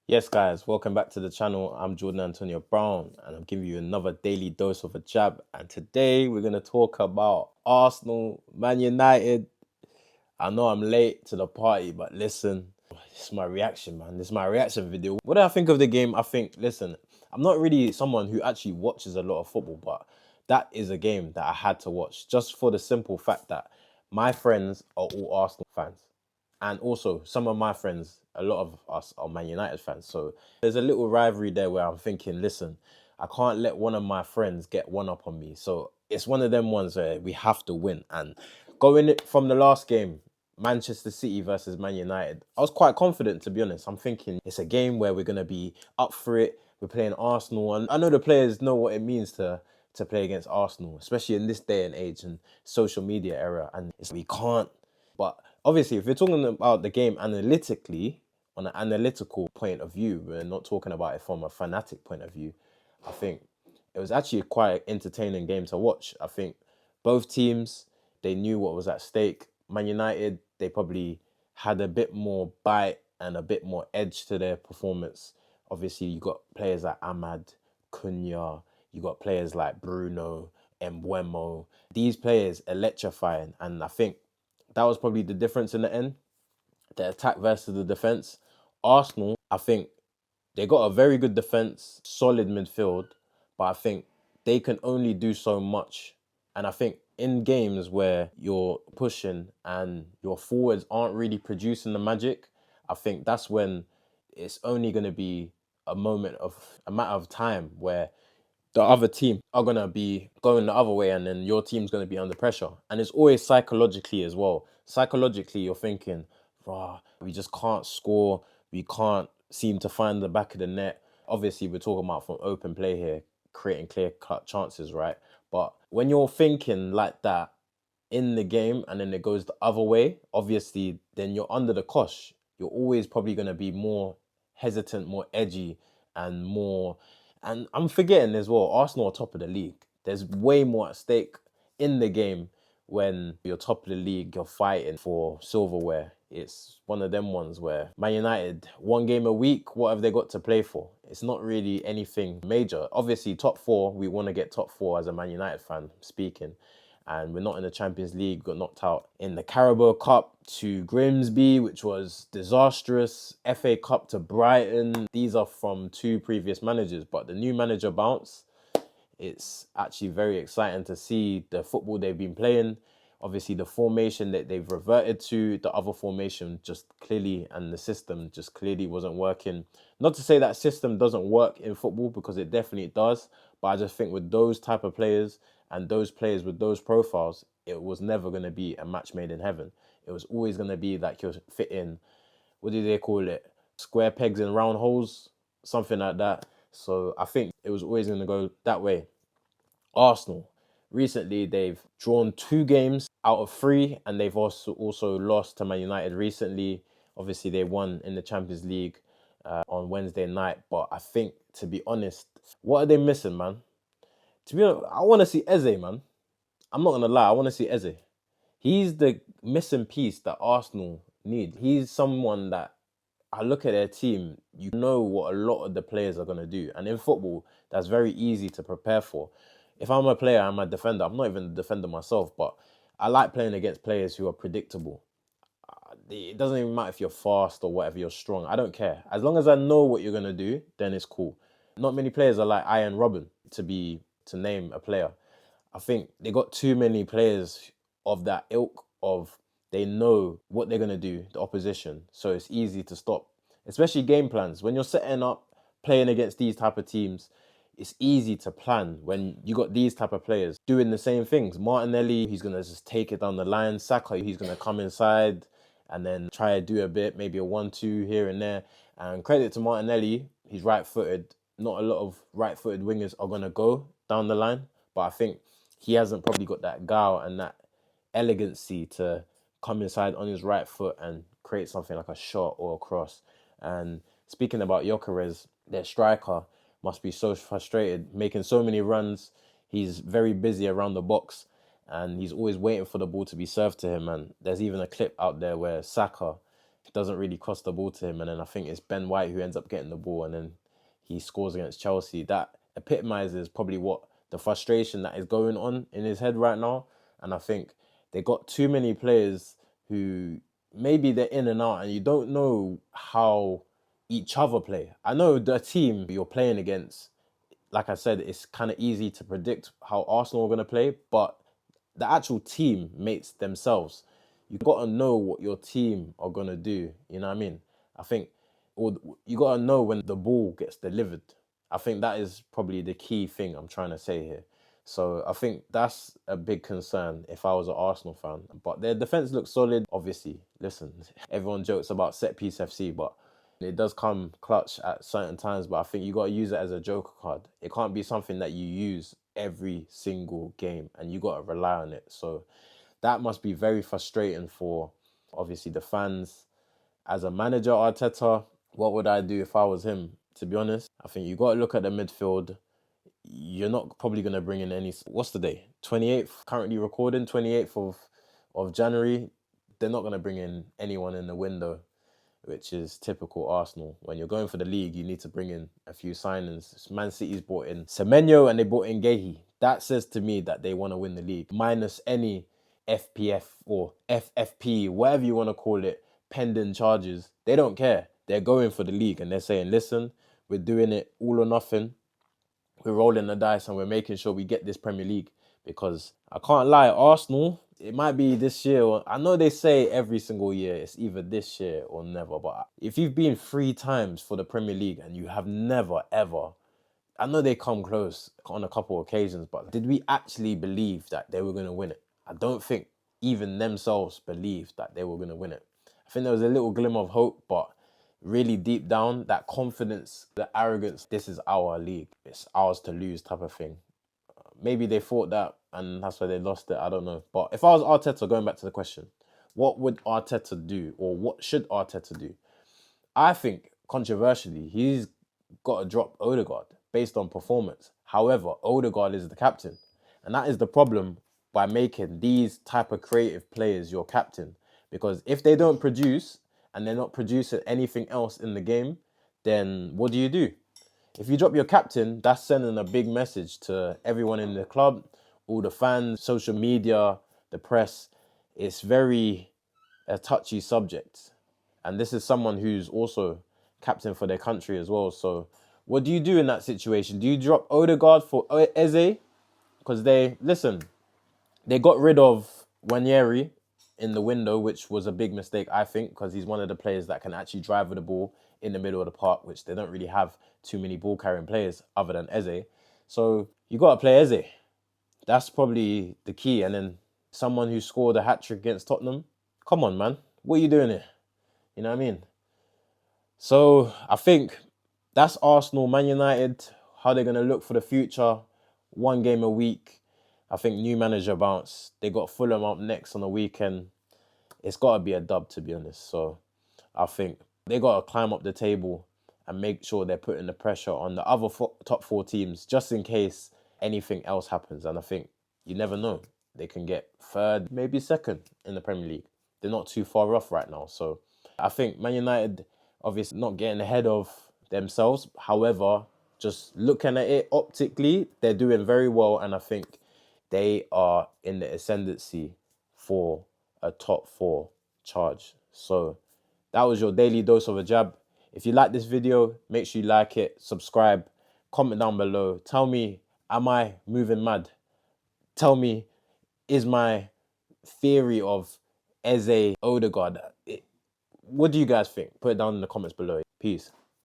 Yes, guys, welcome back to the channel. I'm Jordan Antonio Brown, and I'm giving you another daily dose of a jab. And today we're going to talk about Arsenal, Man United. I know I'm late to the party, but listen, this is my reaction, man. This is my reaction video. What do I think of the game? I think, listen, I'm not really someone who actually watches a lot of football, but that is a game that I had to watch just for the simple fact that my friends are all Arsenal fans. And also, some of my friends, a lot of us are Man United fans. So there's a little rivalry there where I'm thinking, listen, I can't let one of my friends get one up on me. So it's one of them ones where we have to win. And going from the last game, Manchester City versus Man United, I was quite confident, to be honest. I'm thinking it's a game where we're going to be up for it. We're playing Arsenal. And I know the players know what it means to play against Arsenal, especially in this day and age and social media era. And we can't. But obviously, if you're talking about the game analytically, on an analytical point of view, we're not talking about it from a fanatic point of view. I think it was actually quite an entertaining game to watch. I think both teams, they knew what was at stake. Man United, they probably had a bit more bite and a bit more edge to their performance. Obviously, you got players like Ahmad, Cunha, you got players like Bruno, Embuemo. These players electrifying, and I think that was probably the difference in the end. The attack versus the defense. Arsenal, I think they got a very good defense, solid midfield, but I think they can only do so much. And I think in games where you're pushing and your forwards aren't really producing the magic, I think that's when it's only going to be a matter of time where the other team are going to be going the other way and then your team's going to be under pressure. And it's always psychologically as well. Psychologically, you're thinking, rah, we just can't score. We can't seem to find the back of the net. Obviously, we're talking about from open play here, creating clear-cut chances, right? But when you're thinking like that in the game and then it goes the other way, obviously, then you're under the cosh. You're always probably going to be more hesitant, more edgy, and more. And I'm forgetting as well, Arsenal are top of the league. There's way more at stake in the game when you're top of the league, you're fighting for silverware. It's one of them ones where Man United, one game a week, what have they got to play for? It's not really anything major. Obviously, top four, we want to get top four as a Man United fan speaking. And we're not in the Champions League, got knocked out in the Carabao Cup to Grimsby, which was disastrous. FA Cup to Brighton. These are from two previous managers, but the new manager bounce, it's actually very exciting to see the football they've been playing. Obviously, the formation that they've reverted to, the other formation just clearly, and the system just clearly wasn't working. Not to say that system doesn't work in football, because it definitely does. But I just think with those type of players and those players with those profiles, it was never going to be a match made in heaven. It was always going to be like you're fitting, what do they call it? Square pegs in round holes, something like that. So I think it was always going to go that way. Arsenal, recently they've drawn 2 games out of 3, and they've also lost to Man United recently. Obviously, they won in the Champions League on Wednesday night. But I think, to be honest, what are they missing, man? To be honest, I want to see Eze, man. I'm not gonna lie, I want to see Eze. He's the missing piece that Arsenal need. He's someone that I look at their team, you know what a lot of the players are going to do. And in football, that's very easy to prepare for. If I'm a player, I'm a defender. I'm not even a defender myself, but I like playing against players who are predictable. It doesn't even matter if you're fast or whatever, you're strong. I don't care. As long as I know what you're going to do, then it's cool. Not many players are like Iron Robin, to name a player. I think they got too many players of that ilk of they know what they're gonna do, the opposition, so it's easy to stop. Especially game plans. When you're setting up playing against these type of teams, it's easy to plan when you got these type of players doing the same things. Martinelli, he's gonna just take it down the line. Saka, he's gonna come inside and then try to do a bit, maybe a 1-2 here and there. And credit to Martinelli, he's right-footed. Not a lot of right-footed wingers are gonna go down the line, but I think he hasn't probably got that guile and that elegancy to come inside on his right foot and create something like a shot or a cross. And speaking about Gyökeres, their striker must be so frustrated, making so many runs. He's very busy around the box and he's always waiting for the ball to be served to him. And there's even a clip out there where Saka, doesn't really cross the ball to him. And then I think it's Ben White who ends up getting the ball, and then he scores against Chelsea. That epitomizes probably what the frustration that is going on in his head right now. And I think they got too many players who maybe they're in and out, and you don't know how each other play. I know the team you're playing against, like I said, it's kind of easy to predict how Arsenal are going to play, but the actual team mates themselves. You got to know what your team are going to do. You know what I mean? I think you got to know when the ball gets delivered. I think that is probably the key thing I'm trying to say here. So I think that's a big concern if I was an Arsenal fan. But their defence looks solid. Obviously, listen, everyone jokes about set piece FC, but it does come clutch at certain times. But I think you got to use it as a joker card. It can't be something that you use every single game, and you got to rely on it. So that must be very frustrating for obviously the fans. As a manager, Arteta, what would I do if I was him? To be honest, I think you got to look at the midfield. You're not probably going to bring in any... What's the day? 28th, currently recording, 28th of January. They're not going to bring in anyone in the window, which is typical Arsenal. When you're going for the league, you need to bring in a few signings. Man City's brought in Semenyo and they brought in Gehi. That says to me that they want to win the league, minus any FPF or FFP, whatever you want to call it, pending charges. They don't care. They're going for the league and they're saying, listen, we're doing it all or nothing. We're rolling the dice and we're making sure we get this Premier League. Because I can't lie, Arsenal, it might be this year. I know they say every single year it's either this year or never. But if you've been 3 times for the Premier League and you have never, ever... I know they come close on a couple of occasions, but did we actually believe that they were going to win it? I don't think even themselves believed that they were going to win it. I think there was a little glimmer of hope, but really deep down, that confidence, the arrogance, this is our league, it's ours to lose type of thing. Maybe they thought that and that's why they lost it, I don't know. But if I was Arteta, going back to the question, what would Arteta do, or what should Arteta do? I think, controversially, he's got to drop Ødegaard based on performance. However, Ødegaard is the captain. And that is the problem by making these type of creative players your captain. Because if they don't produce, and they're not producing anything else in the game, then what do you do? If you drop your captain, that's sending a big message to everyone in the club, all the fans, social media, the press. It's very a touchy subject. And this is someone who's also captain for their country as well. So what do you do in that situation? Do you drop Ødegaard for Eze? Because they got rid of Wanyeri in the window, which was a big mistake, I think, because he's one of the players that can actually drive with the ball in the middle of the park, which they don't really have too many ball-carrying players other than Eze. So you got to play Eze. That's probably the key. And then someone who scored a hat-trick against Tottenham. Come on, man. What are you doing here? You know what I mean? So I think that's Arsenal, Man United, how they're going to look for the future. 1 game a week. I think new manager bounce. They got Fulham up next on the weekend. It's got to be a dub, to be honest. So I think they got to climb up the table and make sure they're putting the pressure on the other top 4 teams, just in case anything else happens. And I think you never know. They can get 3rd, maybe 2nd in the Premier League. They're not too far off right now. So I think Man United, obviously not getting ahead of themselves. However, just looking at it optically, they're doing very well. And I think they are in the ascendancy for a top 4 charge. So that was your daily dose of a jab. If you like this video, make sure you like it, subscribe, comment down below. Tell me, am I moving mad? Tell me, is my theory of Eze Ødegaard, what do you guys think? Put it down in the comments below. Peace.